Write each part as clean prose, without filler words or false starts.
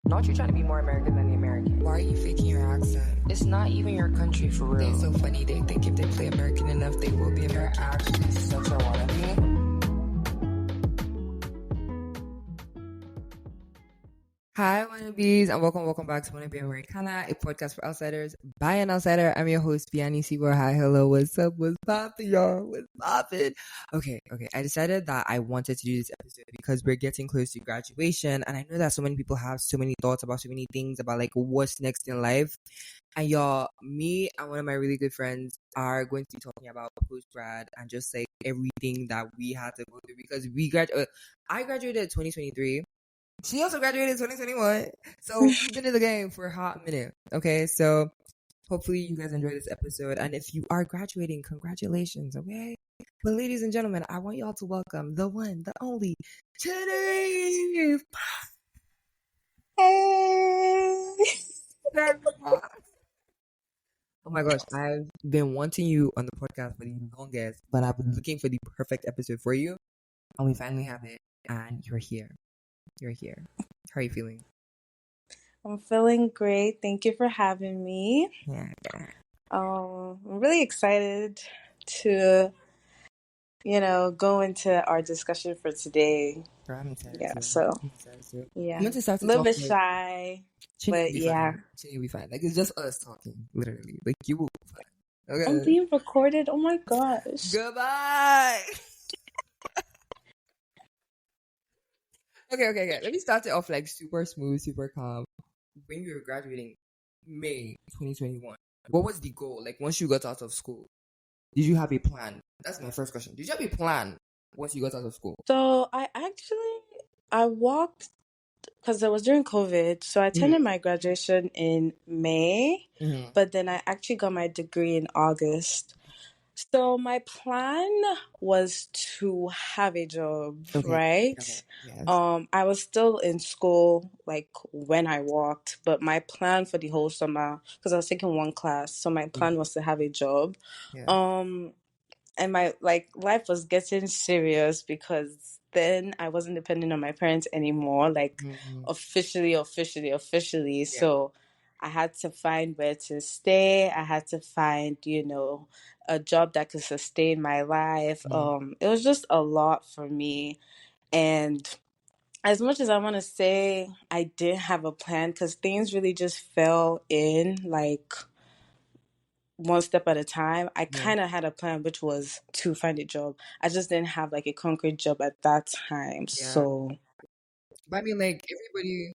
Not you trying to be more American than the American. Why are you faking your accent? It's not even your country for real. They're so funny. They think if they play American enough, they will be You're American. actually such a wannabe. Hi, wannabes, and welcome back to Wannabe Americana, a podcast for outsiders by an outsider. I'm your host, Biani Siwa. Hi, hello, what's up, what's poppin', y'all? What's poppin'? Okay. I decided that I wanted to do this episode because we're getting close to graduation, and I know that so many people have so many thoughts about so many things about like what's next in life. And y'all, me and one of my really good friends are going to be talking about post-grad and just like everything that we had to go through because I graduated 2023. She also graduated in 2021. So we've been in the game for a hot minute. Okay, so hopefully you guys enjoy this episode. And if you are graduating, congratulations, okay? But ladies and gentlemen, I want y'all to welcome the one, the only, Chinny! Hey. Oh my gosh, I've been wanting you on the podcast for the longest, but I've been looking for the perfect episode for you. And we finally have it. And you're here. You're here. How are you feeling? I'm feeling great. Thank you for having me. Yeah. I'm really excited to, go into our discussion for today. I'm excited Yeah, too. so, I'm excited too. yeah. I'm going to start A to little talk bit like shy, Chinny will but be yeah. fine. Chinny will be fine. Like it's just us talking, literally. Like you will be fine. Okay. I'm being recorded. Oh my gosh. Goodbye. Okay. Let me start it off like super smooth, super calm. When you were graduating May 2021, what was the goal? Like once you got out of school, did you have a plan? That's my first question. Did you have a plan once you got out of school? So I walked, because it was during COVID, so I attended my graduation in May, but then I actually got my degree in August. So my plan was to have a job, right? Okay. Yes. I was still in school like when I walked, but my plan for the whole summer, because I was taking one class, so my plan was to have a job. Yeah. And my life was getting serious because then I wasn't dependent on my parents anymore, like officially. Yeah. So I had to find where to stay. I had to find, a job that could sustain my life. It was just a lot for me. And as much as I want to say I didn't have a plan, because things really just fell in like one step at a time, I kind of had a plan, which was to find a job. I just didn't have like a concrete job at that time. Yeah. So, But I mean, like everybody.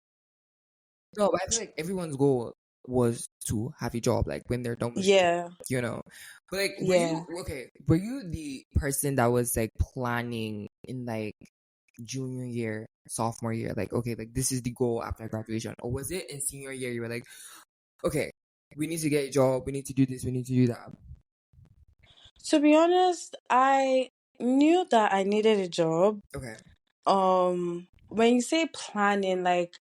No, but I feel like everyone's goal was to have a job, like when they're done with school, But like, were you the person that was like planning in like junior year, sophomore year, like okay, like this is the goal after graduation, or was it in senior year you were like, okay, we need to get a job, we need to do this, we need to do that? To be honest, I knew that I needed a job. Okay. When you say planning, like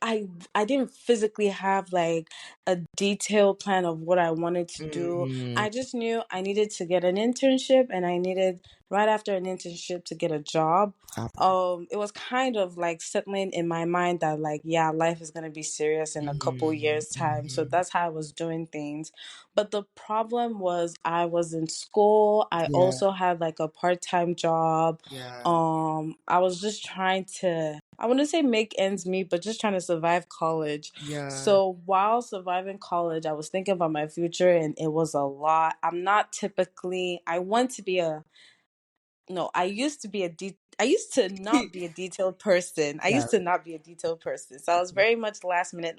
I didn't physically have like a detailed plan of what I wanted to do. I just knew I needed to get an internship, and I needed right after an internship to get a job. It was kind of like settling in my mind that like, yeah, life is gonna be serious in a couple years time. So that's how I was doing things. But the problem was I was in school. I also had like a part-time job. I was just trying to, I wouldn't say make ends meet, but just trying to survive college. So while surviving college, I was thinking about my future, and it was a lot. I want to be I used to not be a detailed person. I used to not be a detailed person. So I was very much last minute.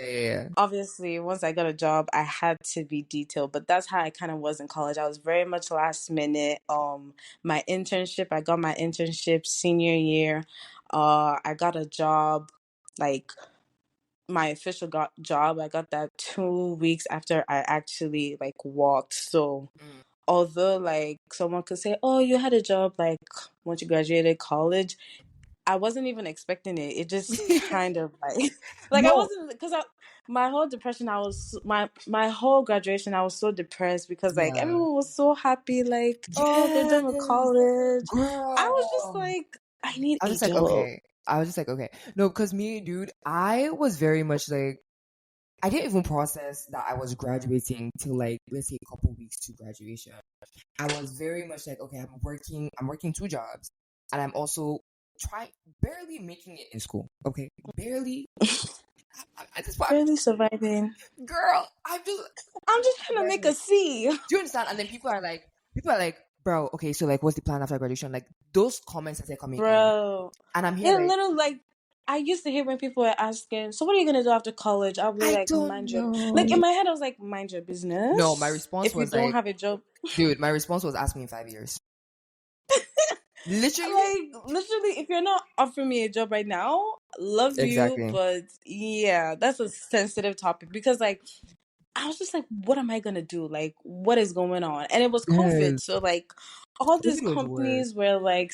Yeah. Obviously, once I got a job, I had to be detailed, but that's how I kind of was in college. I was very much last minute. I got my internship senior year. I got a job, like my official job. I got that 2 weeks after I actually like walked. So although like someone could say, oh, you had a job like once you graduated college, I wasn't even expecting it. It just kind of like I wasn't, because my whole depression, my whole graduation, I was so depressed because like everyone was so happy, like, oh, they're done with college. Girl. I was just like, I need a job. Okay, I was just like, okay. No, because me, dude, I was very much like, I didn't even process that I was graduating till like, let's say a couple weeks to graduation. I was very much like, okay, I'm working 2 jobs, and I'm also barely making it in school. Okay, barely. I just, Barely surviving. girl, I'm just trying to make a C. do you understand? And then people are like, bro, okay, so like, what's the plan after graduation? Like those comments that are coming in, Bro. and I'm here Yeah, like, little like I used to hear when people were asking, so what are you gonna do after college? I'll be I like, don't mind your like in know. my head I was like, mind your No, my business. response If you was don't like, have a job. dude, my response was, ask me in 5 years. Literally, Like literally, if you're not offering me a job right now, love you, exactly. but yeah, that's a sensitive topic because like I was just like, what am I gonna do? Like, what is going on? And it was COVID, Yes, so like all these COVID was worse, companies were like,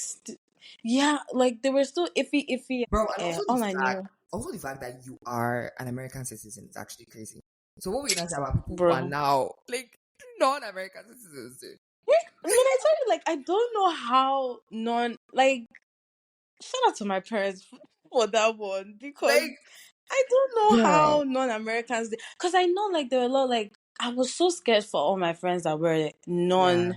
yeah, like they were still iffy. bro. And All I knew, also the fact that you are an American citizen is actually crazy. So what we gonna say about people who are bro. now like non-American citizens, dude? When I tell you, like, I don't know how like, shout out to my parents for that one because Like, I don't know girl, how non-Americans, because I know, like, there were a lot, like, I was so scared for all my friends that were yeah,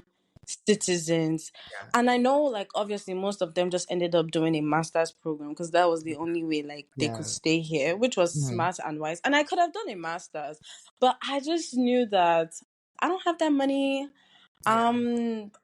non-citizens. yeah, And I know, like, obviously, most of them just ended up doing a master's program because that was the only way, like, they could yeah. stay here, which was Mhm. smart and wise. And I could have done a master's, but I just knew that I don't have that money. Yeah,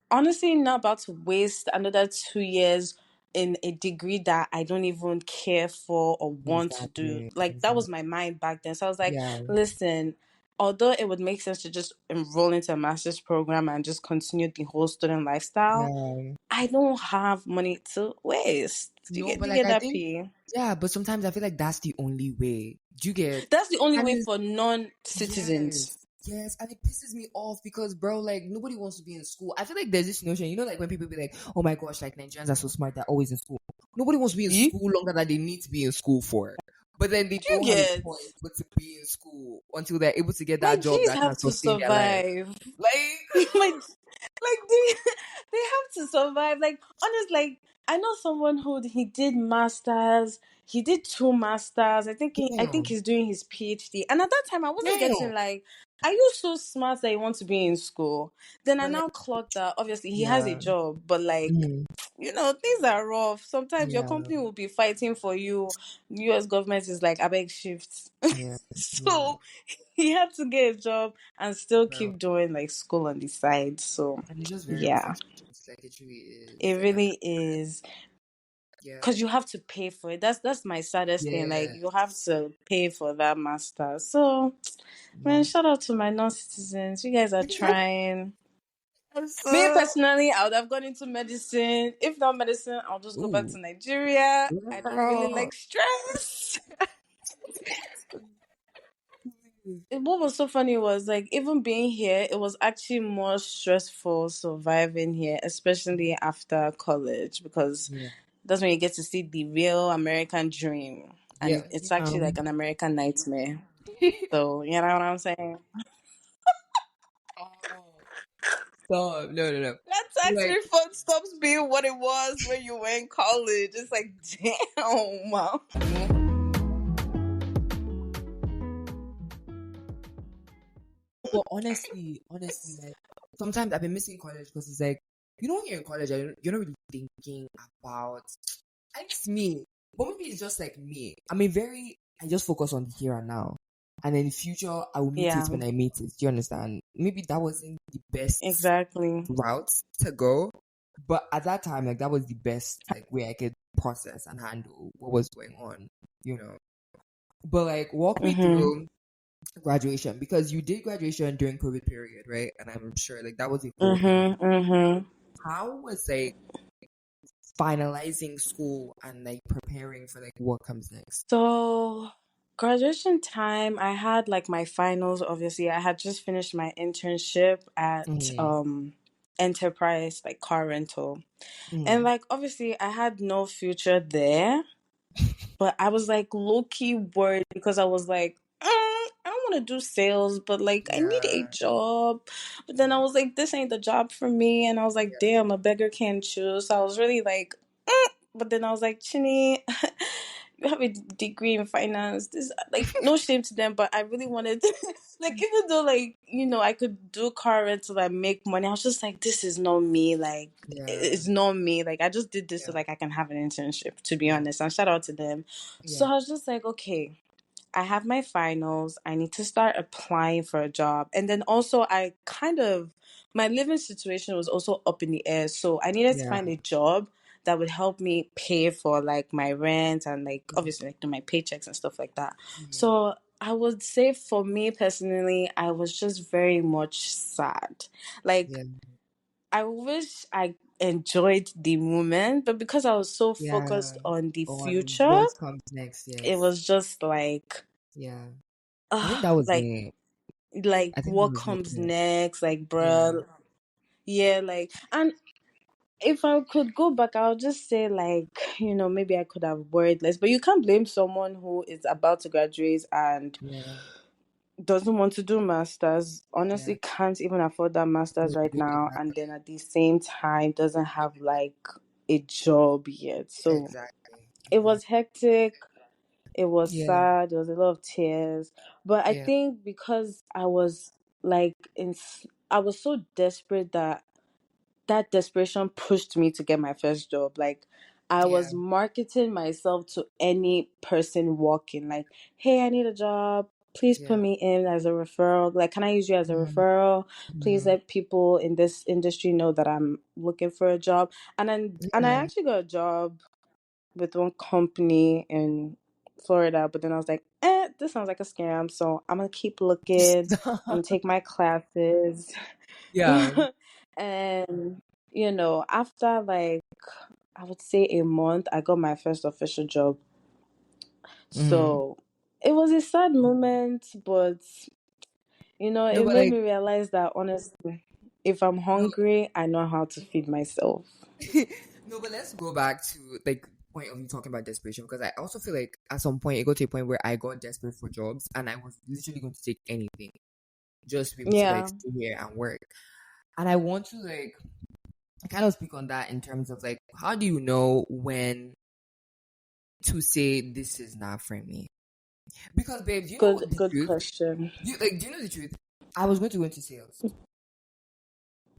Honestly, not about to waste another 2 years in a degree that I don't even care for or want to do. exactly, Like that was exactly. my mind back then. So I was like, Yeah, listen, although it would make sense to just enroll into a master's program and just continue the whole student lifestyle, yeah. I don't have money to waste. Do you No, get but do you like get I that think, P? yeah, but sometimes I feel like that's the only way. Do you get? That's the only And way it's, for non-citizens. yes, yes, and it pisses me off because, bro, like nobody wants to be in school. I feel like there's this notion, like when people be like, "Oh my gosh, like Nigerians are so smart, they're always in school." Nobody wants to be in You school longer than they need to be in school for. But then they do you don't have a get choice but to be in school until they're able to get that like job G's that can have to sustain their life. survive. Like, Like they have to survive. Like honest, like I know someone who he did masters. He did 2 masters. I think damn, he's doing his PhD. And at that time, I wasn't damn. getting like, are you so smart that you want to be in school? Then I But like, now clocked that. Obviously, he has a yeah, job, but like mhm, things are rough. Sometimes your yeah, company will be fighting for you. U.S. government is like, I beg shifts. yeah, yeah, So he had to get a job and still bro. keep doing like school on the side. So And it's just very yeah, unfortunate. Like it really it is. Like I really is yeah. because you have to pay for it. That's my saddest thing. Like Yeah. you have to pay for that master. So man, Yeah. shout out to my non-citizens. You guys are trying. I'm Me so personally, I would have gone into medicine. If not medicine, I'll just go back ooh. to Nigeria. I don't really Girl. like stress. What was so funny was like even being here, it was actually more stressful surviving here, especially after college, because Yeah. that's when you get to see the real American dream, Yeah. and it's actually like an American nightmare. So you know what I'm saying? Oh, stop. No, no, no. That tax Like, refund stops being what it was when you were in college. It's like, damn, mom. but honestly, like sometimes I've been missing college because it's like, when you're in college, you're not really thinking about it's me. But maybe it's just like me. I just focus on the here and now. And in the future, I will meet it Yeah, when I meet it. Do you understand? Maybe that wasn't the best exactly. route to go. But at that time, like that was the best like way I could process and handle what was going on. But like walk me Mhm. through graduation because you did graduation during COVID period, right? And I'm sure like that was a whole thing. Mhm. Mhm. How was like finalizing school and like preparing for like what comes next? So, graduation time, I had like my finals. Obviously, I had just finished my internship at Mm, Enterprise, like car rental. And mm, like obviously I had no future there, but I was like low key worried because I was like, I don't want to do sales, but like I need a yeah, job. But then I yeah, was like, this ain't the job for me. And I was like, yeah. damn, a beggar can't choose. So I was really like, But then I was like, Chinny, you have a degree in finance. This, like, no shame to them, but I really wanted to, like, even though, like, I could do car rental and make money, I was just like, this is not me. Like, Yeah. it's not me. Like, I just did this so Yeah. like I can have an internship, to be Yeah. honest. And shout out to them. So Yeah. I was just like, okay, I have my finals. I need to start applying for a job. And then also, my living situation was also up in the air. So I needed to Yeah. find a job that would help me pay for like my rent and like Mhm. obviously like do my paychecks and stuff like that. Mhm. So I would say for me personally, I was just very much sad. Like, Yeah. I wish I enjoyed the moment, but because I was so Yeah. focused on the On future, what comes next, it yes. was just like, Yeah. I think that was like me. I think that what was me comes too. next, like, Yeah. bruh, yeah, like. And if I could go back, I'll just say, like, maybe I could have worried less, but you can't blame someone who is about to graduate and Yeah. doesn't want to do masters, Yeah. honestly can't even afford that masters right now, and Exactly. then at the same time doesn't have like a job yet. So Exactly. it was Exactly. hectic. It was Yeah. sad. There was a lot of tears. But I Yeah. think because I was like I was so desperate that desperation pushed me to get my first job. Like, I Yeah. was marketing myself to any person walking, like, hey, I need a job. Please put Yeah. me in as a referral. Like, can I use you as a Mhm. referral? Please Mhm. let people in this industry know that I'm looking for a job. And I Yeah. actually got a job with one company in Florida, but then I was like, this sounds like a scam. So I'm gonna keep looking. I'm gonna take my classes. Yeah. And after like I would say a month, I got my first official job. Mhm. So it was a sad moment, but No, it but made like me realize that honestly, if I'm no, hungry, I know how to feed myself. no, but let's go back to like point of you talking about desperation because I also feel like at some point it got to a point where I got desperate for jobs and I was literally going to take anything just to be able to like Yeah, stay here and work. And I want to like kind of speak on that in terms of like how do you know when to say this is not for me? Because babe, do you know good what the good truth? question. Do you know the truth? I was going to go into sales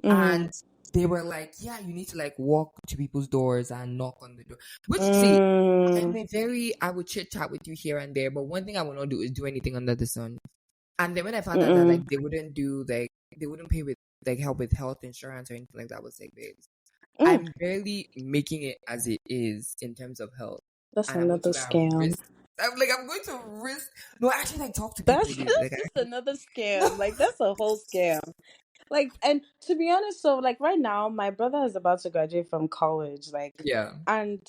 Mhm. and they were like, yeah, you need to like walk to people's doors and knock on the door. Which see, Mm. I would chit chat with you here and there, but one thing I will not do is do anything under the sun. And then when I found out that like Mm. they wouldn't pay with like help with health insurance or anything like that, I was like, babes, Mm. I'm barely making it as it is in terms of health, That's and I'm going another to go and scam. risk. I'm going to risk. No, I actually like talk to people, That's dude. Like, that's just another scam. Like, that's a whole scam. Like, and to be honest, so like right now, my brother is about to graduate from college. Like, yeah, and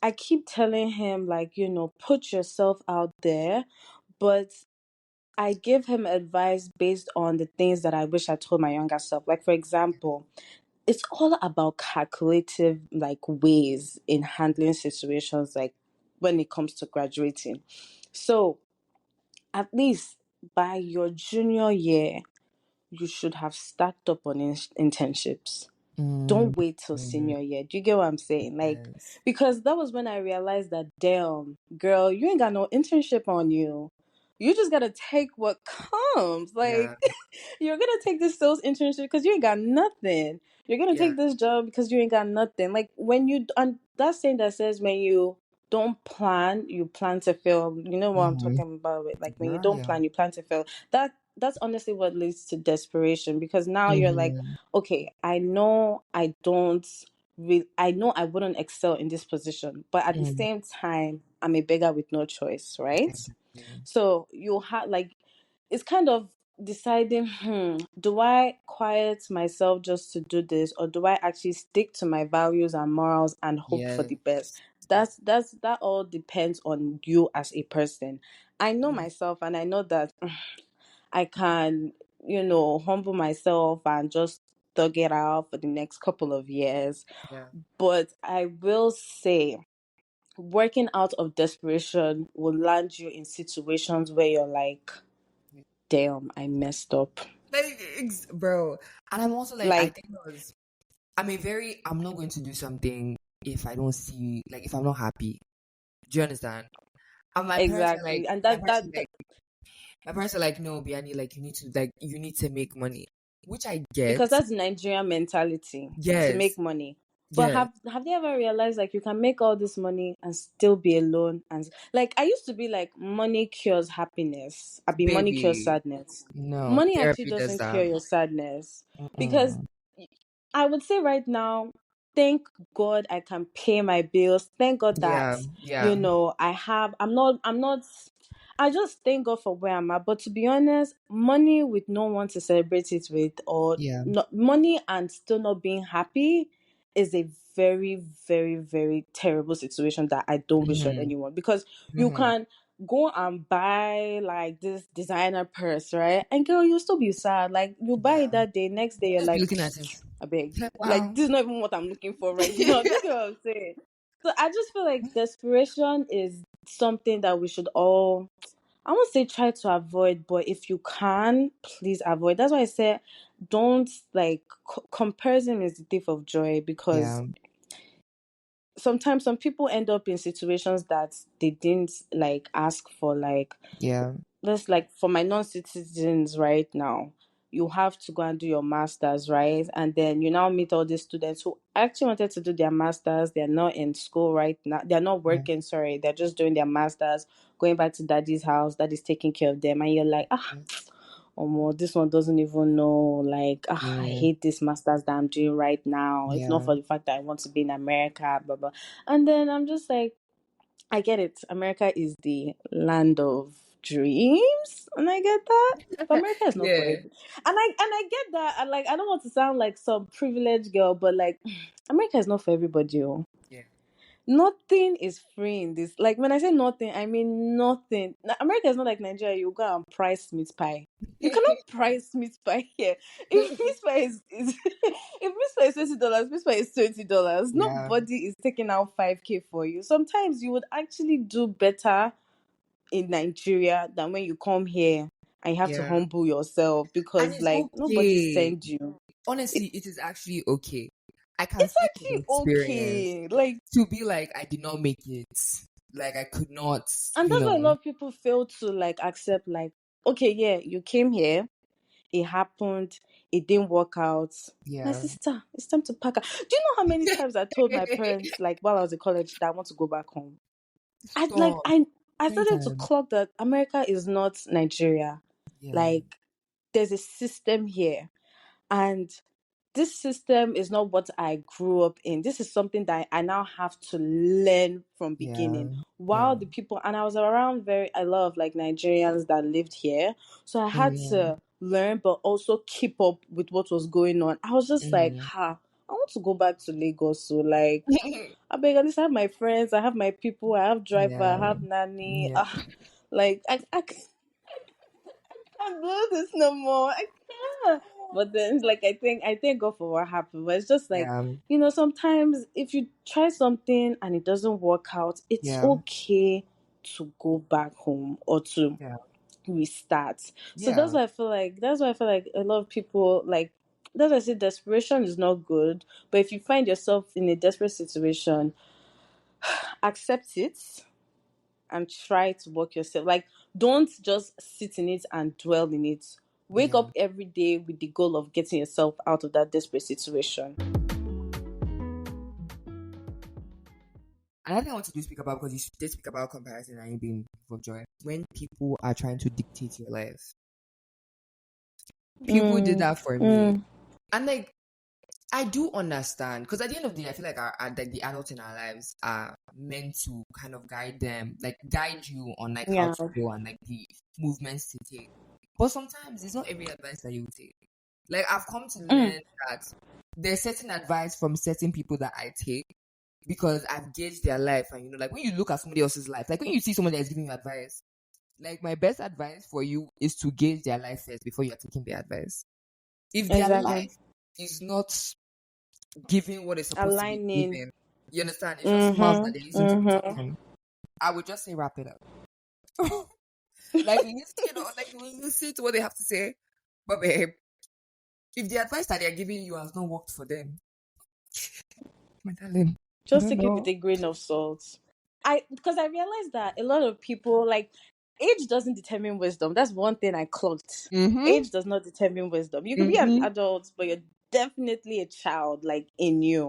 I keep telling him, like, put yourself out there, but I give him advice based on the things that I wish I told my younger self. Like, for example, it's all about calculative like ways in handling situations, like when it comes to graduating. So at least by your junior year, you should have stacked up on internships. mm, Don't wait till mm, senior year. Do you get what I'm saying? Like, yes, because that was when I realized that, damn, girl, you ain't got no internship on you. You just gotta take what comes. yeah, Like, you're gonna take this sales internship because you ain't got nothing. You're gonna yeah, take this job because you ain't got nothing. Like, when you and that saying that says when you don't plan, you plan to fail. You know what I'm mm-hmm. talking about? With like when you Yeah, don't yeah, plan, you plan to fail. That's honestly what leads to desperation because now you're like, mm-hmm. okay, I know I don't. I know I wouldn't excel in this position, but at the Mm, same time, I'm a beggar with no choice, right? exactly. So you have like it's kind of deciding, do I quiet myself just to do this, or do I actually stick to my values and morals and hope for Yes, the best? That all depends on you as a person. I know yeah, myself and I know that I can, humble myself and just thug it out for the next couple of years. yeah. But I will say working out of desperation will land you in situations where you're like, damn, I messed up. Like, bro. And I'm also like, I Like, think it was. I'm not going to do something if I don't see, like, if I'm not happy. Do you understand? And my parents are like, Exactly. And my that parents that, are that like, my parents are like, no, Biani, like, you need to make money, which I because get. that's Nigerian mentality to Yes, make money. But yes, have they ever realized like you can make all this money and still be alone? And like I used to be like money cures happiness. I be money cures baby. sadness. No, Money actually therapy does doesn't cure that. your sadness because Mm-mm. I would say right now, thank God I can pay my bills. Thank God that, Yeah, yeah, I just thank God for where I'm at. But to be honest, money with no one to celebrate it with, or yeah. not, money and still not being happy is a very, very, very terrible situation that I don't wish on Mm-hmm. anyone, because you Mm-hmm. can go and buy like this designer purse, right? And girl, you'll still be sad. Like you buy Yeah. it that day, next day you're Just be like, looking at it. I beg. Like, Like wow. this is not even what I'm looking for right now. Do you get what I'm saying? So I just feel like desperation is something that we should all, I won't say try to avoid, but if you can, please avoid. That's why I say don't like comparison is the thief of joy, because Yeah, sometimes some people end up in situations that they didn't like ask for. Like yeah, let's like for my non-citizens right now, you have to go and do your masters, right? And then you now meet all these students who actually wanted to do their masters. They're not in school right now, they're not yeah. working, sorry, they're just doing their masters, going back to daddy's house, daddy's taking care of them, and you're like, oh more, this one doesn't even know, like, I Mm, hate this masters that I'm doing right now. If not yeah, for the fact that I want to be in America, blah blah. And then I'm just like, I get it. America is the land of dreams, and I get that. But America is not for yeah, every. And I get that. And like, I don't want to sound like some privileged girl, but like, America is not for everybody. Oh. yeah. Nothing is free in this. Like when I say nothing, I mean nothing. America is not like Nigeria. You go and price meat pie. You cannot price meat pie here. If meat pie is if meat pie is $20, meat pie is $20. Yeah, Nobody is taking out 5K for you. Sometimes you would actually do better in Nigeria than when you come here and you have to yeah. humble yourself, And because it's like nobody okay. sent you. Honestly, it is actually okay. I can It's speak from actually experience okay. Like, to be like, I did not make it. Like, I could not, and you that's why a know. lot of people fail to like accept, like, okay, yeah, you came here, it happened, it didn't work out. My Yeah. sister, it's time to pack up. Do you know how many times I told my parents, like while I was in college, that I want to go back home? I like Stop. I Many started to times. clock that America is not Nigeria. Yeah. Like there's a system here, and this system is not what I grew up in. This is something that I now have to learn from Yeah. beginning. Yeah. While the people, and I was around very a lot of like Nigerians that lived here, so I had Mm, to learn, but also keep up with what was going on. I was just like, mm. I want to go back to Lagos. So like, I beg, at least I have my friends, I have my people, I have driver, I Yeah. have nanny. Yeah. Like I can't do this no more. I can't. But then, like, I thank God for what happened. But it's just like, Yeah. sometimes if you try something and it doesn't work out, it's Yeah. okay to go back home or to Yeah. restart. So Yeah. that's why I feel like a lot of people like. That's why I say desperation is not good. But if you find yourself in a desperate situation, accept it and try to work yourself. Like, don't just sit in it and dwell in it. Wake Yeah. up every day with the goal of getting yourself out of that desperate situation. Another thing I want to do speak about, because you did speak about comparison and you being full of joy. When people are trying to dictate your life, people did Mm, that for me. mm, And like, I do understand, because at the end of the day, I feel like like the adults in our lives are meant to kind of guide you on like how yeah. to go and like the movements to take. But sometimes it's not every advice that you take. Like, I've come to Mm, learn that there's certain advice from certain people that I take because I've gauged their life. And like when you look at somebody else's life, like when you see someone that is giving you advice, like my best advice for you is to gauge their life first before you're taking their advice. If their exactly. life is not giving what it's supposed to be Aligning. giving, you understand? It's just mouth that they're Mm-hmm. using to be Mm-hmm. talking. I would just say wrap it up. Like, like when you see to what they have to say, but babe, if the advice that they're giving you has not worked for them, my darling, I Just don't take it with know. a grain of salt. Because I realized that a lot of people, like, age doesn't determine wisdom. That's one thing I clocked. Mm-hmm. Age does not determine wisdom. You could be an Mm-hmm. adult, but you're definitely a child, like, in you.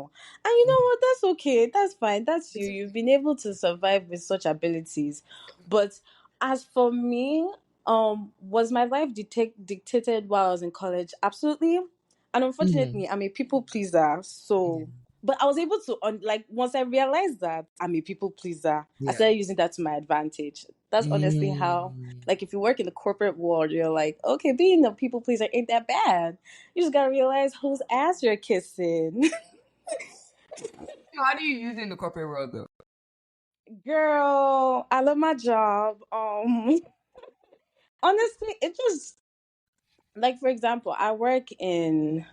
And you know what? That's okay. That's fine. That's you. You've been able to survive with such abilities. But as for me, was my life dictated while I was in college? Absolutely. And Mm-hmm. unfortunately, I'm a people pleaser. Yeah. So, but I was able to, like, once I realized that I'm a people pleaser, I Yeah. started using that to my advantage. That's honestly how, Mm. like, if you work in the corporate world, you're like, okay, being a people pleaser ain't that bad. You just gotta realize whose ass you're kissing. How do you use it in the corporate world though? Girl, I love my job. Honestly, it just, like, for example, I work in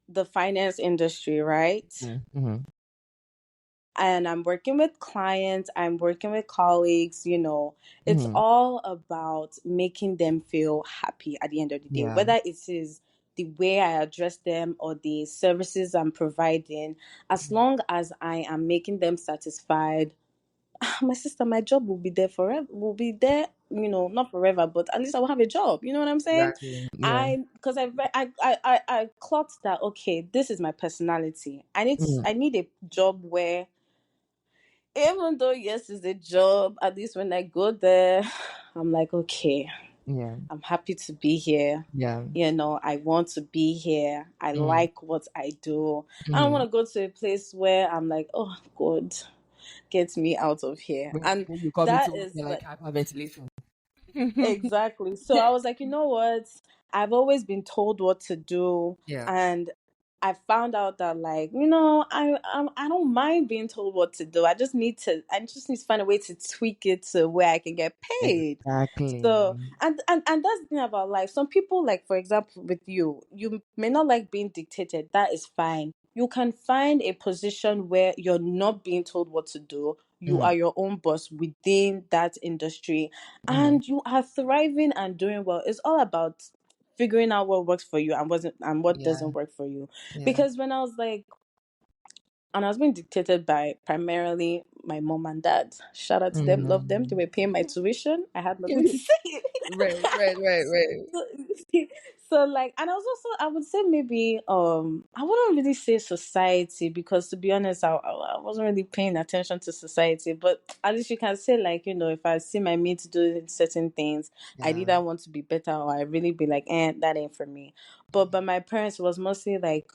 the finance industry, right? Mm-hmm. And I'm working with clients, I'm working with colleagues, it's Mm-hmm. all about making them feel happy at the end of the day, Yeah. whether it is the way I address them or the services I'm providing. As long as I am making them satisfied, my sister, my job will be there forever, will be there, not forever, but at least I will have a job. You know what I'm saying? Exactly. Yeah. Because I clocked that, okay, this is my personality. Mm-hmm. I need a job where, even though yes, it's a job, at least when I go there, I'm like, okay, Yeah. I'm happy to be here. Yeah. I want to be here. I Mm-hmm. like what I do. I don't Mm-hmm. want to go to a place where I'm like, oh God, get me out of here. And When you come into that work, is you're like like, hyperventilation. exactly. So I was like, you know what? I've always been told what to do, Yeah. and I found out that, like, I don't mind being told what to do. I just need to find a way to tweak it to where I can get paid. So, Exactly. and that's the thing about life. Some people, like, for example, with you may not like being dictated. That is fine. You can find a position where you're not being told what to do. You Mm-hmm. are your own boss within that industry, Mm-hmm. and you are thriving and doing well. It's all about figuring out what works for you and what Yeah. doesn't work for you. Yeah. Because when I was like, and I was being dictated by primarily my mom and dad. Shout out to them, love them. They Mm-hmm. were paying my tuition. I had nothing to say. Right. Right. Right. Right. so, so, like, and I was also, I would say, maybe I wouldn't really say society, because, to be honest, I wasn't really paying attention to society, but at least you can say, like, if I see my mates doing certain things, I'd Yeah. either want to be better, or I really be like, that ain't for me. But my parents was mostly like,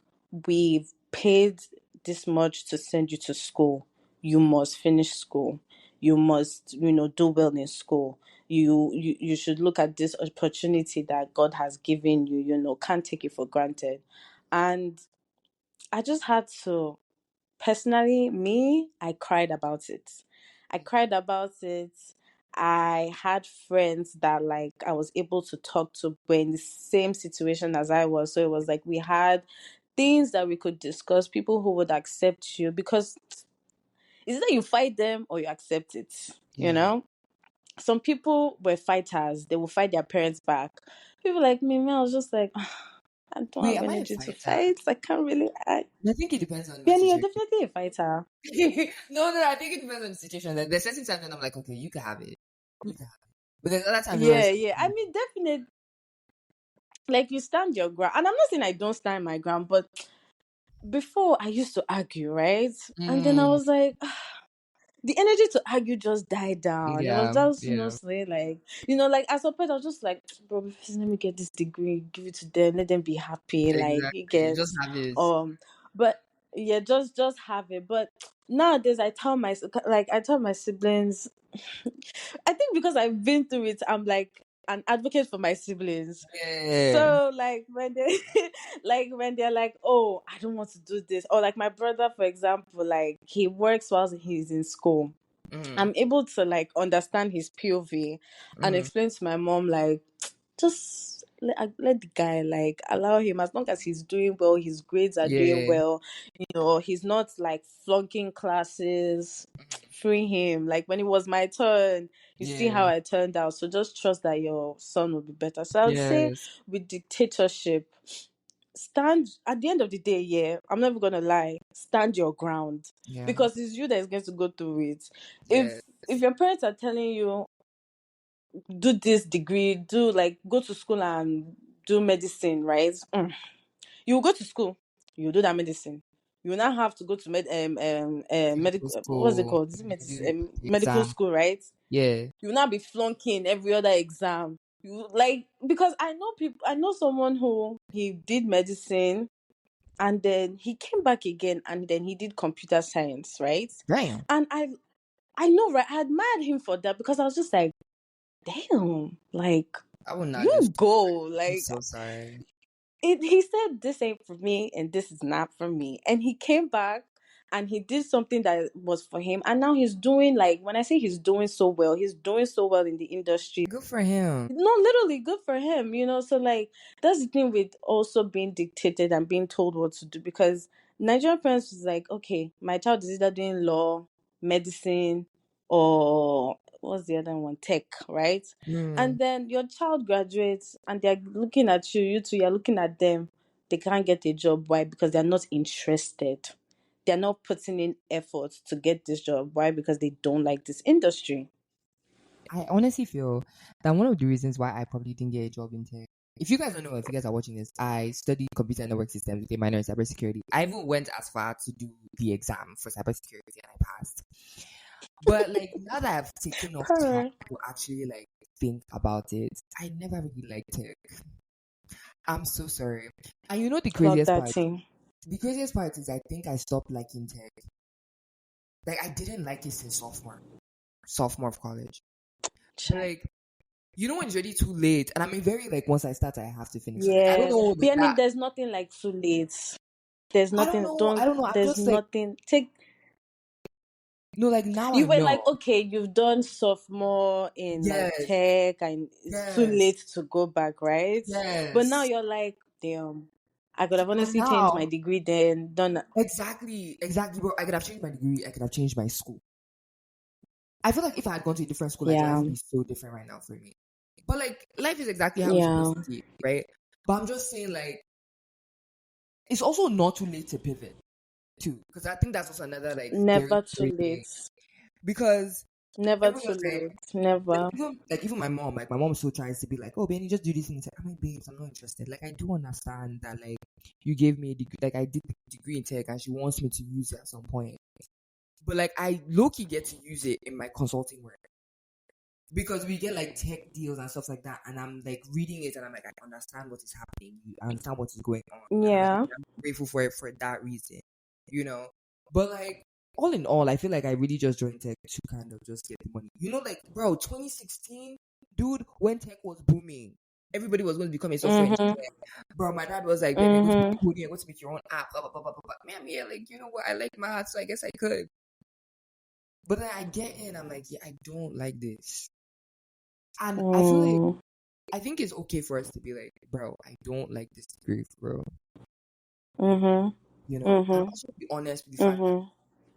we've paid this much to send you to school, you must finish school, you must, do well in school, you should look at this opportunity that God has given you, can't take it for granted. And I just had to, personally, me, I cried about it. I had friends that, like, I was able to talk to, were in the same situation as I was. So it was like we had things that we could discuss, people who would accept you, because it's either you fight them or you accept it, you Yeah. know? Some people were fighters, they will fight their parents back. People like me, I was just like, I don't Wait, have am I a energy to fighter? fight. I can't really. I think it depends on my Penny, you're situation. definitely a fighter. No, I think it depends on the situation. Like, there's certain times when I'm like, okay, you can have it. You can have it. But there's other times when I'm Yeah, like, yeah. I mean, definitely, like, you stand your ground. And I'm not saying I don't stand my ground, but before I used to argue, right? And then I mm, was like, the energy to argue just died down. It was yeah, just yeah, mostly like, like, at some point I was just like, bro, please let me get this degree, give it to them, let them be happy. Like, you exactly. get, Just have it. but yeah, just have it. But nowadays I tell my siblings, I think because I've been through it, I'm like an advocate for my siblings. Yeah. So, like, when they like when they're like, oh, I don't want to do this, or like my brother, for example, like, he works while he's in school. Mm, I'm able to, like, understand his POV and mm, explain to my mom, like, just let the guy, like, allow him, as long as he's doing well, his grades are doing yeah, well, he's not like flunking classes. Free him. Like, when it was my turn, you see yeah, how I turned out. So just trust that your son will be better. So I would say, yes. with dictatorship, stand at the end of the day. Yeah, I'm never gonna lie. Stand your ground, Yeah. because it's you that is going to go through it. Yes. If your parents are telling you do this degree, do like go to school and do medicine, right? You will go to school, you do that medicine. You will now have to go to Medical medical. What's it school. called? Is it You do the medical exam. school, right? Yeah. You will now be flunking every other exam. You like, because I know people. I know someone who he did medicine and then he came back again and then he did computer science, right? Damn. And I know, right? I admired him for that because I was just like, damn, like I would not you just. go, I'm like so sorry. he said this ain't for me and this is not for me, and he came back and he did something that was for him, and now he's doing, like, when I say he's doing so well, he's doing so well in the industry. Good for him. No, literally good for him, so like that's the thing with also being dictated and being told what to do, because Nigerian parents is like, okay, my child is either doing law, medicine, or what's the other one, tech, right? Mm. And then your child graduates and they're looking at you, you two, you're looking at them, they can't get a job. Why? Because they're not interested. They're not putting in effort to get this job. Why? Because they don't like this industry. I honestly feel that one of the reasons why I probably didn't get a job in tech. If you guys don't know, if you guys are watching this, I studied computer and network systems with a minor in cybersecurity. I even went as far to do the exam for cybersecurity and I passed. But like now that I've taken off time Alright. to actually like think about it, I never really liked tech. I'm so sorry. And you know the Clock craziest that part? thing. The craziest part is I think I stopped liking tech. Like I didn't like it since sophomore of college. Like, you know when it's already too late, and I mean very like once I start I have to finish. So like I don't Yeah. know But like I mean, that. there's nothing like too late. There's I don't nothing, know. I don't, don't know. I'm there's just like nothing. Take, no, like now I you were know. like, okay, you've done sophomore in like Yes, tech and it's too yes, late to go back, right? But now yes. you're like, damn, I could have But honestly changed my now, degree then, done. exactly, bro. I could have changed my degree. I could have changed my school. I feel like if I had gone to a different school, like life Yeah. would be so different right now for me. But like life is exactly how it's Yeah. supposed to be, right? But I'm just saying, like, it's also not too late to pivot too, because I think that's also another like very Never too scary thing. late. Because Never too everyone's like, late. Never. even my mom, like my mom still tries to be like, oh Benny, just do this thing. I'm like, babes, I'm not interested. Like I do understand that like you gave me a degree, like I did the degree in tech, and she wants me to use it at some point. But like I low key get to use it in my consulting work because we get like tech deals and stuff like that, and I'm like reading it, and I'm like, I understand what is happening, I understand what is going on, and I'm like, Yeah. okay, I'm grateful for it for that reason, you know. But like all in all, I feel like I really just joined tech to kind of just get the money, you know. Like bro, 2016, dude, when tech was booming, everybody was going to become a software Mhm. engineer. Bro, my dad was like, "Ben, you're going to be Mhm. coding, you're going to make your own app, blah blah blah blah blah." Man, I'm here, like, you know what? I like math, so I guess I could. But then I get in, I'm like, yeah, I don't like this. And I feel like Mm. I think it's okay for us to be like, bro, I don't like this degree, bro. Mhm. You know, and Mhm. also be honest with the fact that Mhm.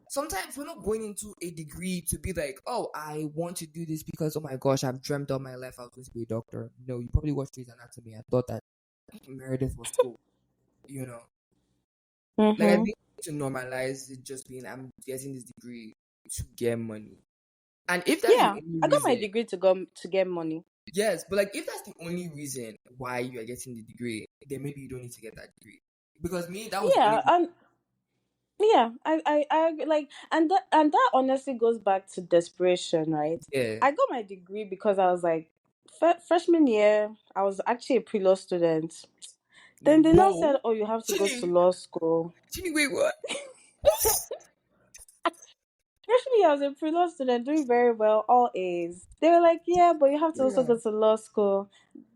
sometimes we're not going into a degree to be like, oh, I want to do this because, oh my gosh, I've dreamt all my life I was going to be a doctor. No, you probably watched Grey's Anatomy and thought that Meredith was cool. You know, like I think Mhm. we need to normalize it just being, I'm getting this degree to get money. And if that's the Yeah, only I got my reason, degree to go to get money. yes, but like if that's the only reason why you are getting the degree, then maybe you don't need to get that degree. Because me, that was the only Yeah, and yeah, I like, and that honestly goes back to desperation, right? yeah. I got my degree because I was like, freshman year, I was actually a pre-law student. Then they now said, Whoa. oh, you have to go to Chinny, law school. Chinny, wait, what? Freshman year, I was a pre-law student doing very well, all A's. They were like, yeah, but you have to also Yeah. go to law school.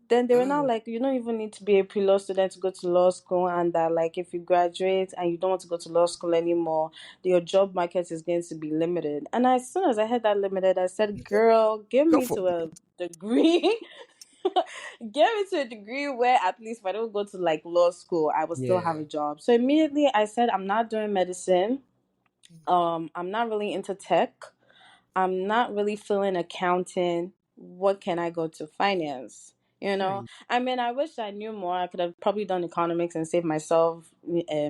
Then they were now Uh, like, you don't even need to be a pre-law student to go to law school, and that like if you graduate and you don't want to go to law school anymore, your job market is going to be limited. And as soon as I heard that limited, I said, girl, give go me for to a degree. Get me to a degree where at least if I don't go to like law school, I will still have yeah. a job. So immediately I said, I'm not doing medicine. I'm not really into tech. I'm not really feeling accounting. What can I go to? Finance. You know, Right. I mean, I wish I knew more. I could have probably done economics and saved myself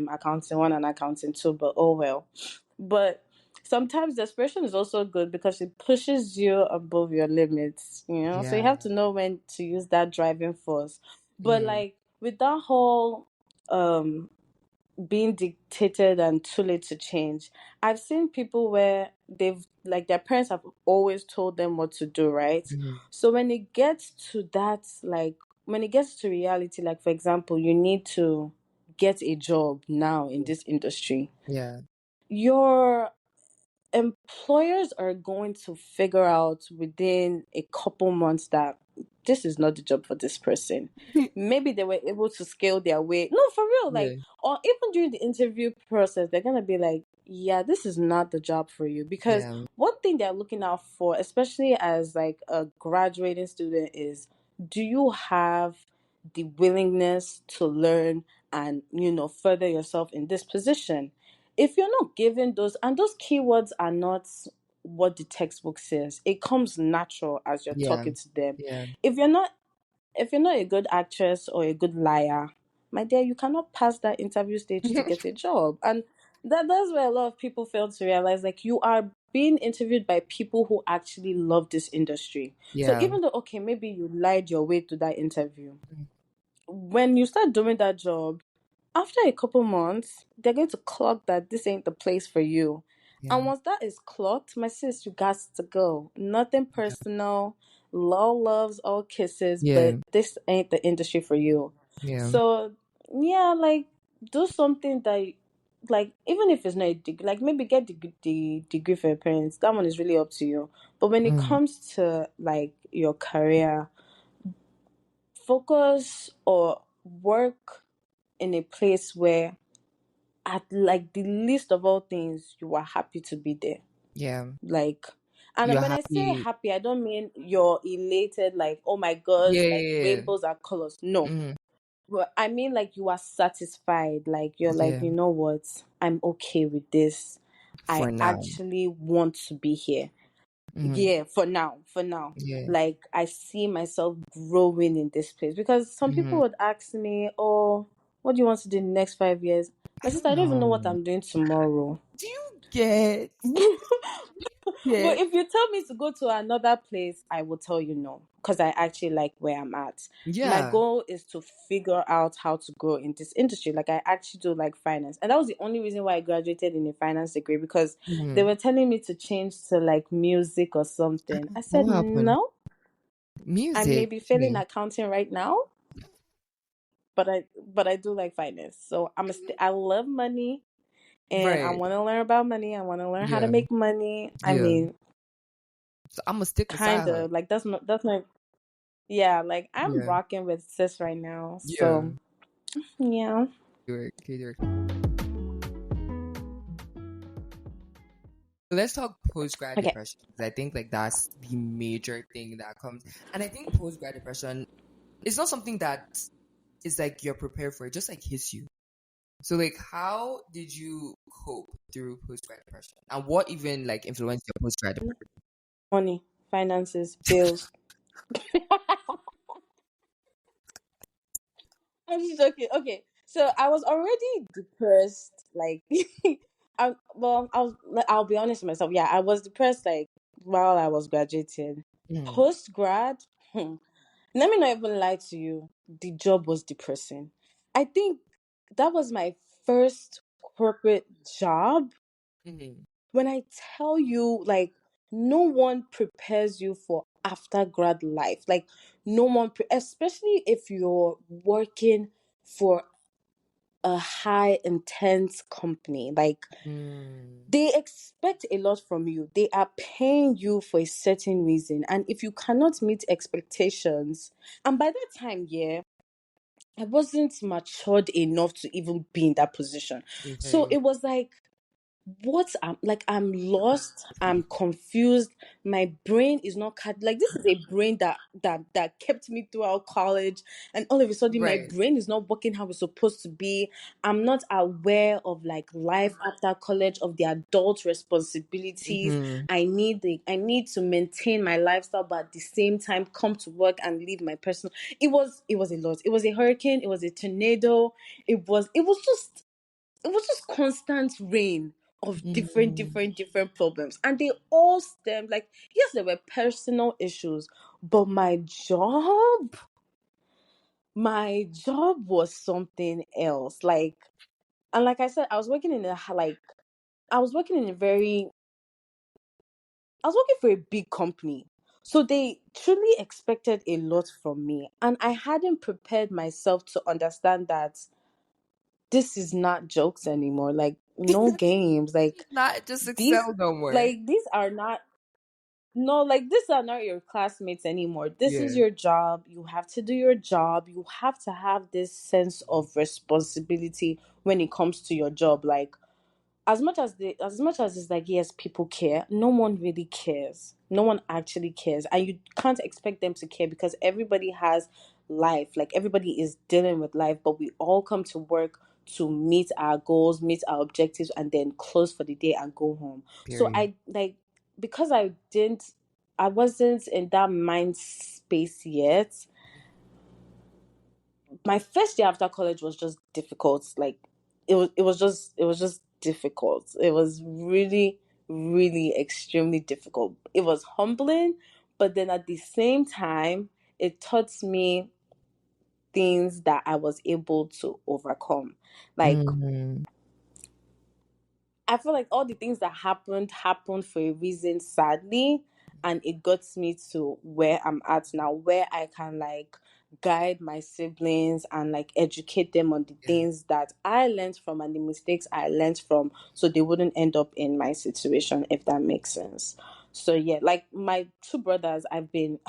accounting one and accounting two, but oh well. But sometimes desperation is also good because it pushes you above your limits, you know? So you Yeah. have to know when to use that driving force. But Mm, like with that whole um being dictated and too late to change. I've seen people where they've like their parents have always told them what to do, right? mhm. So when it gets to that, like when it gets to reality, like for example, you need to get a job now in this industry. Yeah. Your employers are going to figure out within a couple months that this is not the job for this person. Maybe they were able to scale their way. No, for real. Yeah. Like, or even during the interview process, they're gonna be like, "Yeah, this is not the job for you." Because Yeah. one thing they're looking out for, especially as like a graduating student, is do you have the willingness to learn and further yourself in this position? If you're not given those, and those keywords are not what the textbook says, it comes natural as you're Yeah. talking to them. Yeah. if you're not if you're not a good actress or a good liar, my dear, you cannot pass that interview stage to get a job. And that's where a lot of people fail to realize, like, you are being interviewed by people who actually love this industry. So Yeah. even though, okay, maybe you lied your way to that interview, when you start doing that job, after a couple months, they're going to clock that this ain't the place for you. Yeah. And once that is clocked, my sis, you got to go. Nothing personal. Law loves all kisses, Yeah. but this ain't the industry for you. Yeah. So, yeah, like, do something that, like, even if it's not a degree, like, maybe get the degree for your parents. That one is really up to you. But when it Mm, comes to, like, your career, focus or work in a place where at like the least of all things you are happy to be there, yeah. like, and You're when I say happy. happy, I don't mean you're elated, like, oh my god, Yeah. like Yeah. rainbows are colors, no. Mm, But I mean, like, you are satisfied, like you're like, yeah. you know what, I'm okay with this. I For now. actually want to be here. Mm, Yeah, for now, yeah. like, I see myself growing in this place. Because some people Mm, would ask me, oh, what do you want to do in the next 5 years? My I sister, don't I don't even know what know. I'm doing tomorrow. Do you get? But Yes. if you tell me to go to another place, I will tell you no, because I actually like where I'm at. My Yeah. goal is to figure out how to grow in this industry. Like, I actually do like finance. And that was the only reason why I graduated in a finance degree, because they Mm. were telling me to change to like music or something. I said What happened? no. I may Music. be What you failing mean? accounting right now, but I do like finance. So I love money, and I Right. want to learn about money. I want to learn how to Yeah. make money. I Yeah. mean, So I'm gonna stick kind beside her. of like that's my yeah. Like, I'm Yeah. rocking with sis right now. Yeah. So yeah. Do it. Let's talk post grad Okay. depression, 'cause I think like that's the major thing that comes. And I think post grad depression is not something that is like you're prepared for. It just like hits you. So like, how did you cope through post grad depression, and what even like influenced your post grad depression? Money, finances, bills. I'm just joking. Okay, so I was already depressed. Like, I'll be honest with myself. Yeah, I was depressed like while I was graduating. Mm, Post grad, let me not even lie to you. The job was depressing. I think that was my first corporate job. mm, When I tell you, like, no one prepares you for after grad life. Like, no one, especially if you're working for a high intense company. Like, mm, they expect a lot from you. They are paying you for a certain reason. And if you cannot meet expectations, and by that time, yeah, I wasn't matured enough to even be in that position. So okay. it was like I'm lost, I'm confused, my brain is not like this is a brain that kept me throughout college, and all of a sudden my Right. brain is not working how it's supposed to be. I'm not aware of like life after college, of the adult responsibilities. Mm-hmm. I need to maintain my lifestyle, but at the same time come to work and leave my personal. It was a lot. It was a hurricane, it was a tornado, it was just constant rain of different Mm-hmm. different different problems, and they all stemmed, like, yes, there were personal issues, but my job was something else, like. And like I said, I was working in a very I was working for a big company, so they truly expected a lot from me, and I hadn't prepared myself to understand that this is not jokes anymore, like, no games, like, Not just these excel no more. like these are not no, like, these are not your classmates anymore. This is Yeah. your job. You have to do your job. You have to have this sense of responsibility when it comes to your job. Like, as much as it's like, yes, people care, no one really cares. No one actually cares, and you can't expect them to care because everybody has life, like, everybody is dealing with life, but we all come to work to meet our goals, meet our objectives, and then close for the day and go home. So Period. I like, because I wasn't in that mind space yet. My first year after college was just difficult. Like, it was just difficult. It was really, really extremely difficult. It was humbling, but then at the same time, it taught me things that I was able to overcome. Like, Mm-hmm. I feel like all the things that happened for a reason, sadly, and it got me to where I'm at now, where I can, like, guide my siblings and, like, educate them on the Yeah. things that I learned from and the mistakes I learned from, so they wouldn't end up in my situation, if that makes sense. So yeah, like, my two brothers, I've been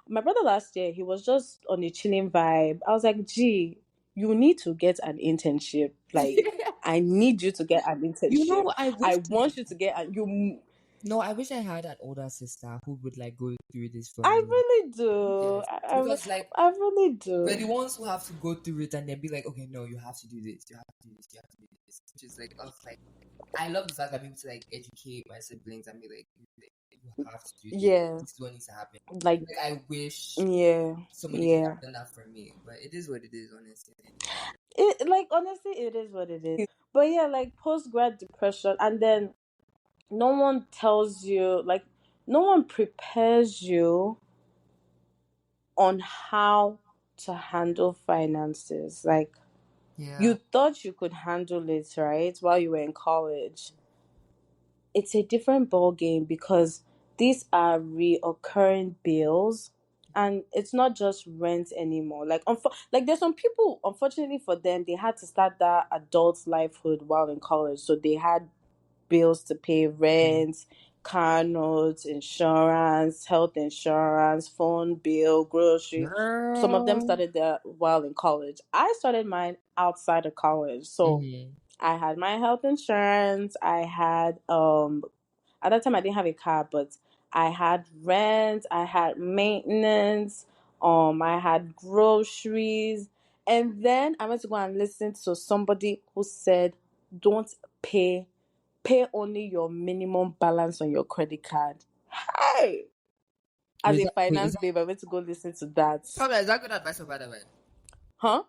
my brother last year, he was just on a chilling vibe. I was like, gee, you need to get an internship. Like, I need you to get an You internship. know, I I wish want you to get an you. no, I wish I had an older sister who would like go through this for I me. really do. Yes. Because like I really we're do. the ones who have to go through it and then be like, okay, no, you have to do this, you have to do this, you have to do this. Which is like, I was like, I love the fact that I'm able to like educate my siblings and be like, you have to do this. Yeah, This is what needs to happen. like, Like I wish yeah, somebody could yeah. have done that for me, but it is what it is, honestly. It, like, honestly, it is what it is. But yeah, like, post grad depression, and then no one tells you, like, no one prepares you on how to handle finances. Like, Yeah. you thought you could handle it, right, while you were in college. It's a different ball game because these are reoccurring bills, and it's not just rent anymore. Like, like, there's some people, unfortunately for them, they had to start that adult lifehood while in college, so they had bills to pay: rent, car notes, insurance, health insurance, phone bill, grocery. Some of them Girl. started that while in college. I started mine outside of college, so Mm-hmm. I had my health insurance. I had at that time I didn't have a car, but I had rent, I had maintenance, I had groceries. And then I went to go and listen to somebody who said, don't pay only your minimum balance on your credit card. Hey, as a Is finance that babe, I went to go listen to that. Pamela, is that good advice or bad advice? Huh?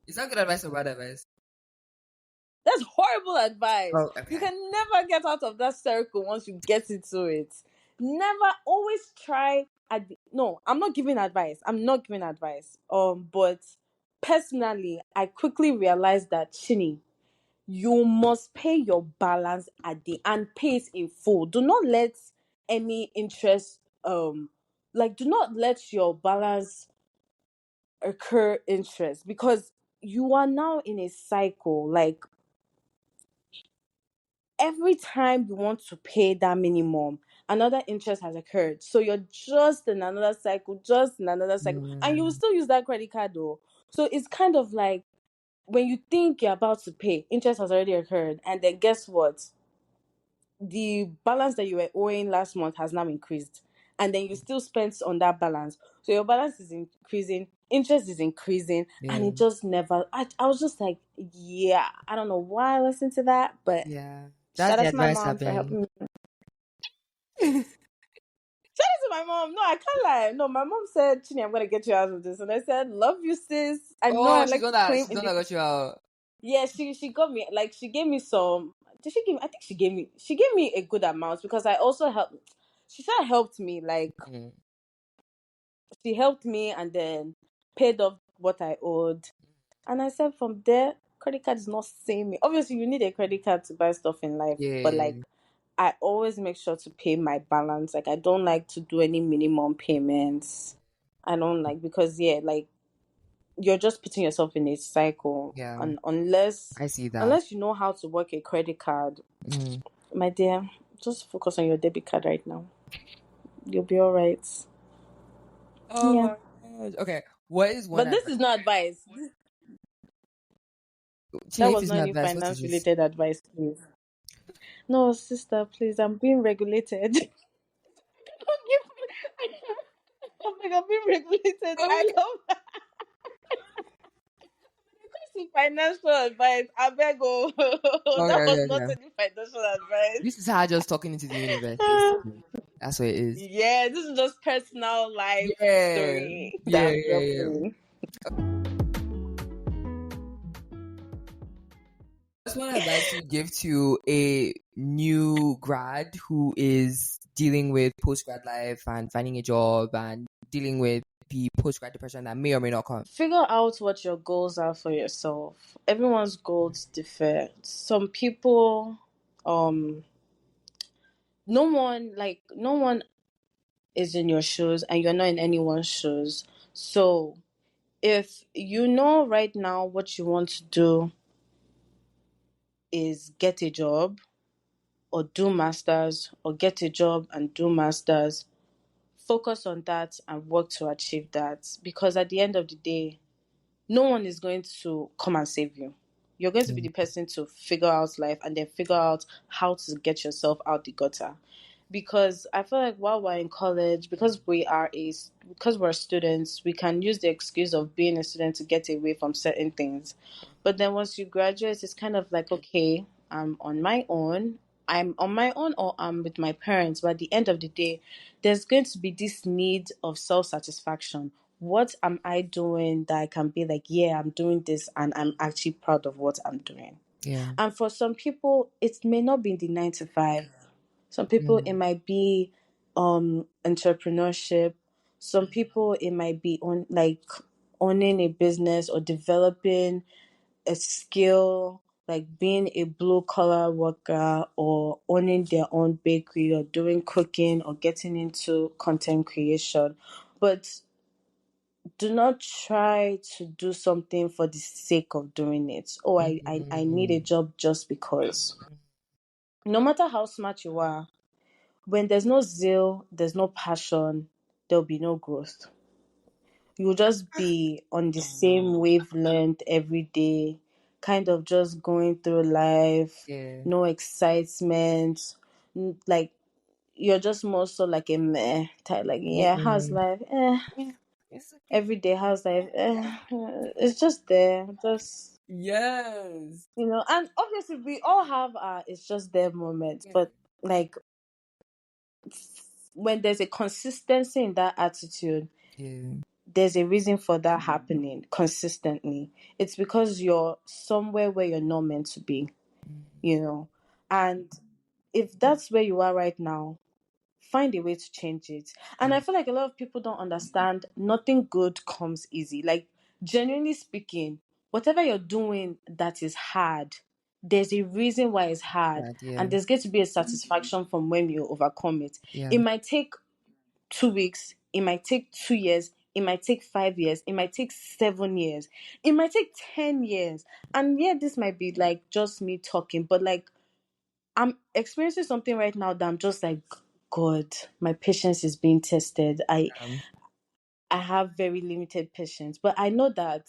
Is that good advice or bad advice? That's horrible advice. Oh, You okay. can never get out of that circle once you get into it. Never, always try no, I'm not giving advice. I'm not giving advice. But personally, I quickly realized that, Chinny, you must pay your balance at the and pay it in full. Do not let any interest do not let your balance occur interest, because you are now in a cycle. Like, every time you want to pay that minimum, another interest has occurred. So you're just in another cycle, and you will Mm. still use that credit card though. So it's kind of like, when you think you're about to pay, interest has already occurred, and then guess what? the balance that you were owing last month has now increased, and then you still spent on that balance, so your balance is increasing, interest is increasing, and Yeah. it just never. I was just like, yeah, I don't know why I listened to that, but Yeah. That's shout the out to my advice mom I've for been. helping me. Shout out to my mom. No, I can't lie. No, my mom said, Chinny, I'm gonna get you out of this, and I said, love you, sis. I know I Oh, like to claim she's in gonna the. got you out. Yeah, she got me, like, she gave me some. Did she give me? I think she gave me a good amount, because I also helped. She sort of helped me, like, Mm. she helped me and then paid off what I owed. And I said, from there, credit card is not saving me. Obviously, you need a credit card to buy stuff in life, but Yeah. like, I always make sure to pay my balance. Like, I don't like to do any minimum payments. I don't like, because yeah, like, you're just putting yourself in a cycle, Yeah. and unless I see that. unless you know how to work a credit card, Mm. my dear, just focus on your debit card right now. You'll be all right. Oh Yeah, my gosh. Okay. What is one but this advice? is not advice. That Chile, if was it's not not any advice, what is finance this? related advice, please. No, sister, please. I'm being regulated. Don't give. I'm like, I'm being regulated. I Oh, love financial advice. I beg you. okay, That was okay, not okay. any financial advice. This is her just talking into the universe, basically. That's what it is. Yeah, this is just personal life Yeah. story that Yeah, I'm yeah, yeah. dropping. What's one advice you give to a new grad who is dealing with post grad life and finding a job and dealing with the post grad depression that may or may not come? Figure out what your goals are for yourself. Everyone's goals differ. Some people, um, no one is in your shoes, and you're not in anyone's shoes. So if you know right now what you want to do is get a job or do masters, or get a job and do masters, focus on that and work to achieve that, because at the end of the day, no one is going to come and save you. You're going to be Yeah. the person to figure out life and then figure out how to get yourself out the gutter. Because I feel like while we're in college, because we're students, we can use the excuse of being a student to get away from certain things. But then once you graduate, it's kind of like, okay, I'm on my own. I'm on my own, or I'm with my parents. But at the end of the day, there's going to be this need of self satisfaction. What am I doing that I can be like, yeah, I'm doing this and I'm actually proud of what I'm doing? Yeah. And for some people, it may not be the 9 to 5. Some people, it might be entrepreneurship. Some people, it might be on like owning a business or developing a skill, like being a blue collar worker or owning their own bakery or doing cooking or getting into content creation. But do not try to do something for the sake of doing it. Oh, I need a Mm. job just because. No matter how smart you are, when there's no zeal, there's no passion, there'll be no growth. You'll just be on the same wavelength every day, kind of just going through life, Yeah. no excitement. Like, you're just more so like a meh type, like, yeah, how's Yeah. life? Yeah. It's okay. Every day, how's life? It's just there, just, Yes. and obviously we all have it's just their moments, Yeah. but like, when there's a consistency in that attitude, Yeah. there's a reason for that happening consistently. It's because you're somewhere where you're not meant to be, you know. And if that's where you are right now, find a way to change it. And Yeah. I feel like a lot of people don't understand nothing good comes easy. Like, genuinely speaking, whatever you're doing that is hard, there's a reason why it's hard. Right. Yeah. And there's going to be a satisfaction from when you overcome it. Yeah. It might take 2 weeks, it might take 2 years, it might take 5 years, it might take 7 years, it might take 10 years. And yeah, this might be like just me talking, but like, I'm experiencing something right now that I'm just like, God, my patience is being tested. Um, I have very limited patience, but I know that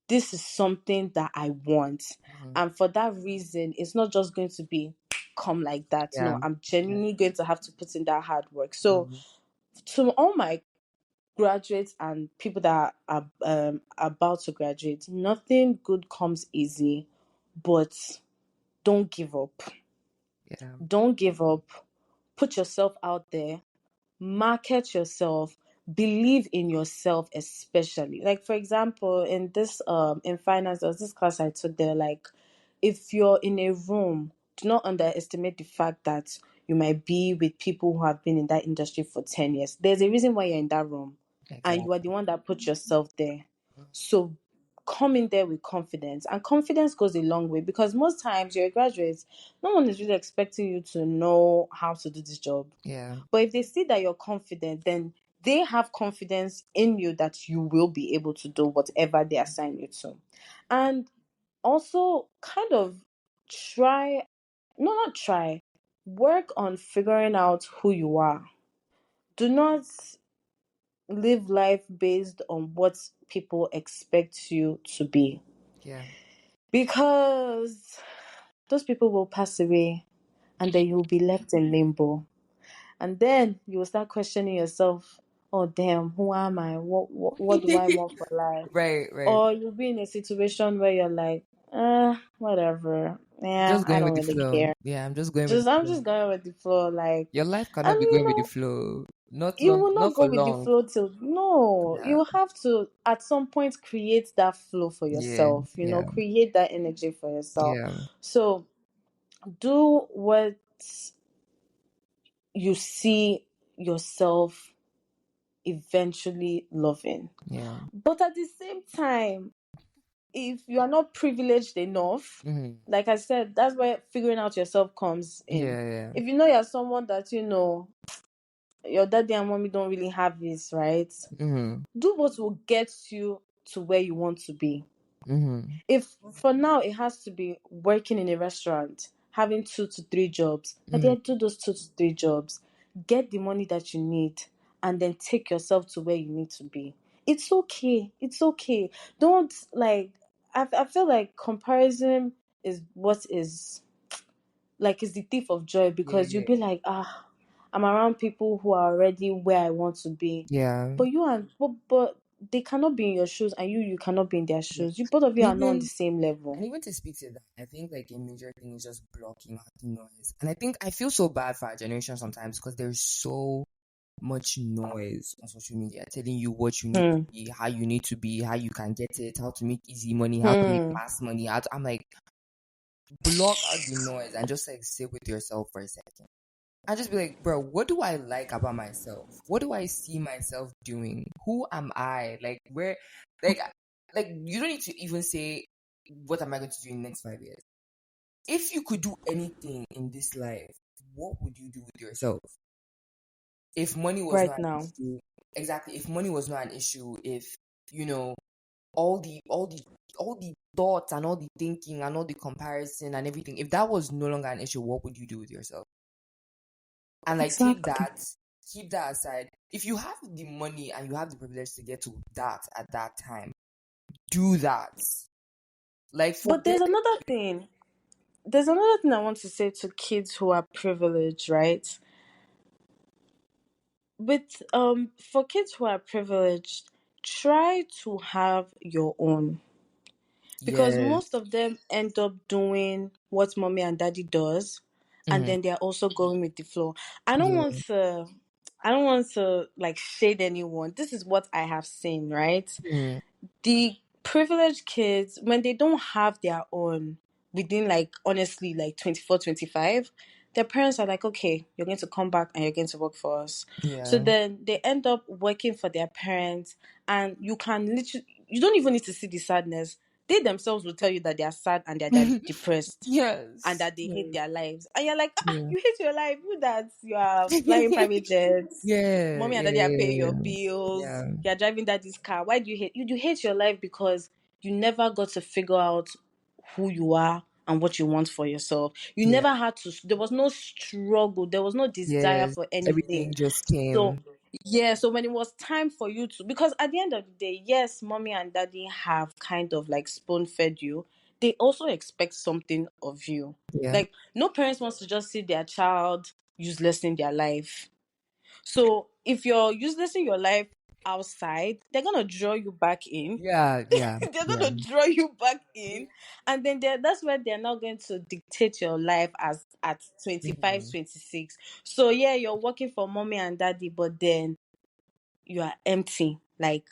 this is something that I want. mhm. And for that reason, it's not just going to be come like that. Yeah. No, I'm genuinely going to have to put in that hard work. So Mhm. to all my graduates and people that are about to graduate, nothing good comes easy, but don't give up. Yeah. Don't give up. Put yourself out there, market yourself, believe in yourself, especially. Like, for example, in this in finance, there was this class I took there, like, if you're in a room, do not underestimate the fact that you might be with people who have been in that industry for 10 years. There's a reason why you're in that room, and you are the Exactly. one that put yourself there. So come in there with confidence, and confidence goes a long way, because most times you're a graduate, no one is really expecting you to know how to do this job. Yeah. But if they see that you're confident, then they have confidence in you that you will be able to do whatever they assign you to. And also kind of try, no, not try, work on figuring out who you are. Do not live life based on what people expect you to be, Yeah. because those people will pass away and then you'll be left in limbo. And then you will start questioning yourself, oh damn, who am I? What do I want for life? Right, right. Or you'll be in a situation where you're like, whatever. Yeah, Just I going don't with the really flow. care. Yeah, I'm just going with the Just I'm flow. just going with the flow. Like, Your life cannot and be going with the flow. Not you long, will not not go for with the long. flow till no. Yeah. You have to at some point create that flow for Yeah. yourself, Yeah. create that energy for yourself. Yeah. So do what you see yourself eventually loving. Yeah. But at the same time, if you are not privileged enough, Mm-hmm. like I said, that's where figuring out yourself comes in. Yeah, yeah. If you know you're someone that your daddy and mommy don't really have this, right? Mm-hmm. Do what will get you to where you want to be. Mm-hmm. If for now it has to be working in a restaurant, having 2 to 3 jobs, but Mm-hmm. then do those 2 to 3 jobs, get the money that you need, and then take yourself to where you need to be. It's okay. It's okay. Don't like. I feel like comparison is what is like is the thief of joy, Yeah, because you'll yeah. be like, I'm around people who are already where I want to be, Yeah. but but they cannot be in your shoes, and you cannot be in their Yeah. shoes. You both of you And are not on the even same level. and even to speak to that, I think like a major thing is just blocking out the noise. And I think I feel so bad for our generation sometimes because there's so much noise on social media telling you what you need to Hmm. be, how you can get it, how to make easy money, how to make Hmm. fast money. I'm like, block out the noise and just like sit with yourself for a second. I just be like, bro, what do I like about myself? What do I see myself doing? Who am I? Like where, like, like you don't need to even say, what am I going to do in the next 5 years? If you could do anything in this life, what would you do with yourself? If money was Right not an now. issue, exactly. If money was not an issue, if you know all the all the all the thoughts and all the thinking and all the comparison and everything, if that was no longer an issue, what would you do with yourself? And like Exactly. keep that aside. If you have the money and you have the privilege to get to that at that time, do that. Like But forget. there's another thing I want to say to kids who are privileged, right? With for kids who are privileged, try to have your own, because most Yes. of them end up doing what mommy and daddy does, and Mm-hmm. then they're also going with the flow. I don't Yeah. want to I don't want to like shade anyone. This is what I have seen, right? Mm-hmm. The privileged kids, when they don't have their own within, like, honestly, like 24, 25, their parents are like, okay, you're going to come back and you're going to work for us. So Yeah. then they end up working for their parents, and you don't even need to see the sadness. They themselves will tell you that they are sad and they're depressed and Yes. that they hate Yes. their lives. And you're like, Yeah. you hate your life. You that you are flying private jets. Yeah. Mommy and Yeah. daddy are Yeah. paying your Yeah. bills. Yeah. You're driving daddy's car. Why do you hate you hate your life? Because you never got to figure out who you are and what you want for yourself. You Yeah. never had to, there was no struggle, there was no desire Yes. for Everything anything. just So came. yeah, so when it was time for you to, because at the end of the day, yes, mommy and daddy have kind of like spoon fed you. they also expect something of you. Yeah. Like, no parents wants to just see their child useless in their life. So if you're useless in your life outside, they're gonna draw you back in. Yeah. Yeah. They're Yeah. gonna draw you back in, and then that's where they're not going to dictate your life as at 25, Mhm. 26. So yeah, you're working for mommy and daddy, but then you are empty. Like,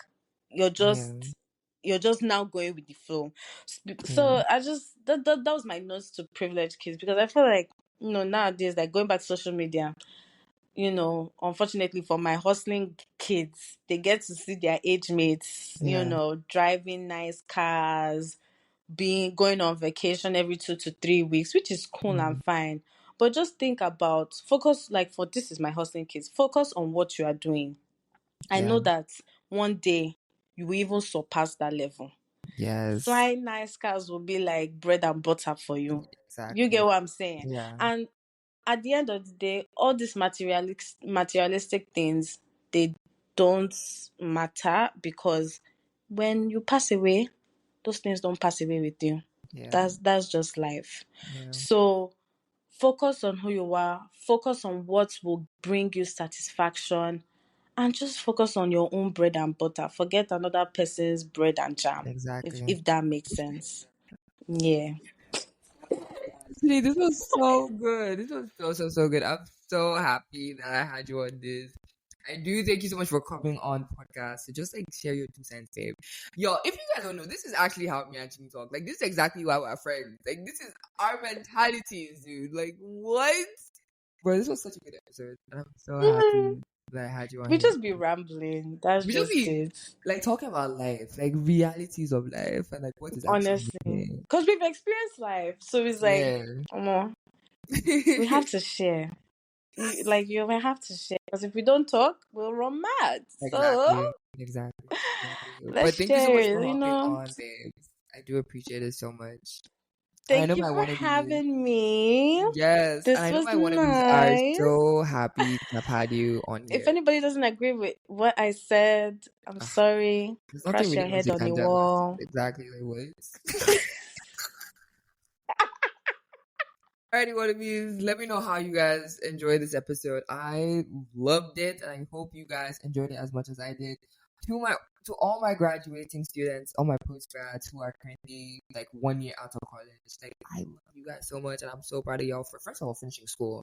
you're Yeah. just you're just now going with the flow. Yeah. So I just that was my notes to privileged kids, because I feel like, nowadays, like, going back to social media, unfortunately for my hustling kids, they get to see their age mates, Yeah. driving nice cars, being going on vacation every 2 to 3 weeks, which is cool and Mhm. fine. But just think about, focus, like, for this is my hustling kids, focus on what you are doing. I Yeah. know that one day you will even surpass that level. Yes. Flying nice cars will be like bread and butter for you. You Exactly. get what I'm saying? Yeah. And at the end of the day, all these materialistic things, they don't matter, because when you pass away, those things don't pass away with you. Yeah. That's just life. Yeah. So focus on who you are, focus on what will bring you satisfaction, and just focus on your own bread and butter. Forget another person's bread and jam, if Exactly. if that makes sense. Yeah. Actually, this was so good. This was so good. I'm so happy that I had you on this. I do thank you so much for coming on the podcast to just like share your 2 cents, babe. Yo, if you guys don't know, this is actually how me and Chinny talk. Like, this is exactly why we're friends. Like, this is our mentalities, dude. Like, what? Bro, this was such a good episode. And I'm so Mhm. happy that I had you on We here. just be rambling. That's We just just be it. like talking about life, like realities of life, and like what is actually Honestly. happening. Because we've experienced life. So it's like, Yeah. we have to share. You may have to share. Because if we don't talk, we'll run mad. So Exactly. Exactly. Exactly. let's But thank you so much share for hopping it. on, babes. I do appreciate it so much. And I know Thank you my for wannabes. having me. Yes. And This I know was my wannabes are nice. so happy to have had you on If here. anybody doesn't agree with what I said, I'm Ah, sorry. there's nothing Crush really your much head you on the can do about it. wall. Exactly like what? Alrighty, wannabes. Let me know how you guys enjoyed this episode. I loved it, and I hope you guys enjoyed it as much as I did. To all my graduating students, all my post grads who are currently like 1 year out of college, like, I love you guys so much, and I'm so proud of y'all for, first of all, finishing school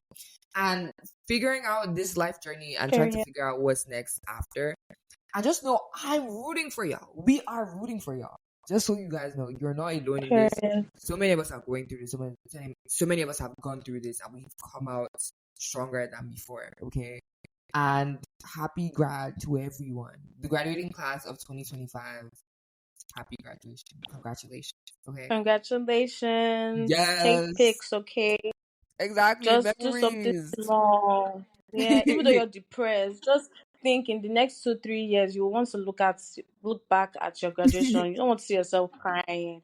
and figuring out this life journey and trying to Period. figure out what's next after. I just know I'm rooting for y'all. We are rooting for y'all. Just so you guys know, you're not alone in this. Period. So many of us are going through this. So many of us have gone through this, and we've come out stronger than before. Okay, and happy grad to everyone. The graduating class of 2025. Happy graduation. Congratulations. Okay. Congratulations. Take Yes. pics, okay? Exactly. Just do something Memories. small. Yeah, even though you're depressed, just think in the next 2, 3 years you want to look back at your graduation. You don't want to see yourself crying.